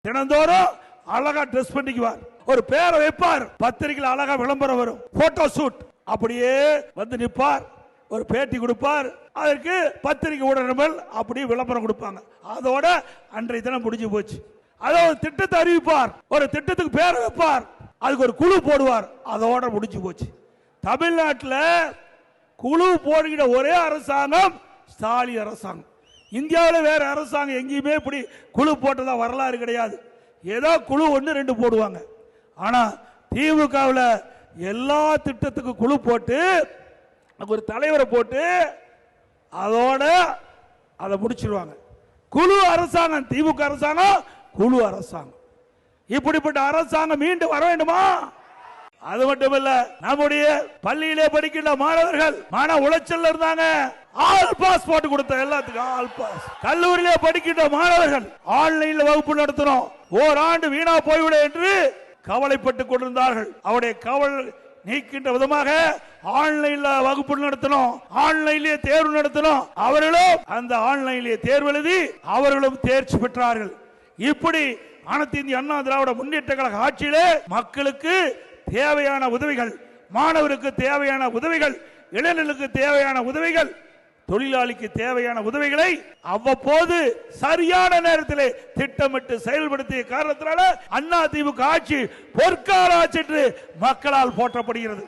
தினந்தோறும் அழகா ட்ரெஸ் பண்ணிக்குவார், ஒரு பேரை வைப்பார், பத்திரிகையில் அழகா விளம்பரம் வரும், போட்டோ ஷூட், அப்படியே வந்து நிற்பார், ஒரு பேட்டி கொடுப்பார், அதற்கு பத்திரிகை ஊடகங்கள் அப்படியே விளம்பரம் கொடுப்பாங்க. அதோட அன்றைய தினம் முடிஞ்சு போச்சு. அதாவது திட்டத்தை அறிவிப்பார், ஒரு திட்டத்துக்கு பேரை வைப்பார், அதுக்கு ஒரு குழு போடுவார், அதோட முடிஞ்சு போச்சு. தமிழ்நாட்டில் குழு போடுகிற ஒரே அரசாங்கம் ஸ்டாலின் அரசாங்கம். இந்தியாவில் வேற அரசாங்கம் எங்கேயுமே இப்படி குழு போட்டதா வரலாறு கிடையாது. ஏதோ குழு 1-2 போடுவாங்க. ஆனா திமுகவில் எல்லா திட்டத்துக்கும் குழு போட்டு ஒரு தலைவரை போட்டு அதோட அதை முடிச்சிருவாங்க. குழு அரசாங்கம் திமுக அரசாங்கம், குழு அரசாங்கம். இப்படிப்பட்ட அரசாங்கம் மீண்டும் வர வேண்டுமா? அது மட்டும் இல்ல, நம்முடைய பள்ளியிலே படிக்கின்ற மாணவர்கள் மன உளைச்சல் இருந்தாங்க, ஆல் பாஸ் போட்டு கொடுத்த எல்லாத்துக்கும் ஆல் பாஸ். கல்லூரியிலே படிக்கின்ற மாணவர்கள் ஆன்லைன்ல வகுப்பு நடத்தினோம், ஓராண்டு வீணா போய்விடும் என்று கவலைப்பட்டுக் கொண்டிருந்தார்கள். அவருடைய கவலை நீக்கின்ற விதமாக ஆன்லைன்ல வகுப்பு நடத்தினோம், ஆன்லைன்லயே தேர்வு நடத்தினோம். அவர்களும் அந்த ஆன்லைன்லயே தேர்வு எழுதி அவர்களும் தேர்ச்சி பெற்றார்கள். இப்படி அனைத்து இந்திய அண்ணா திராவிட முன்னேற்ற கழக ஆட்சியிலே மக்களுக்கு தேவையான உதவிகள், மாணவருக்கு தேவையான உதவிகள், இளைஞர்களுக்கு தேவையான உதவிகள், தொழிலாளிக்கு தேவையான உதவிகளை அவ்வப்போது சரியான நேரத்தில் திட்டமிட்டு செயல்படுத்திய காரணத்தினால அண்ணா திமுக ஆட்சி பொற்கால ஆட்சி என்று மக்களால் போற்றப்படுகிறது.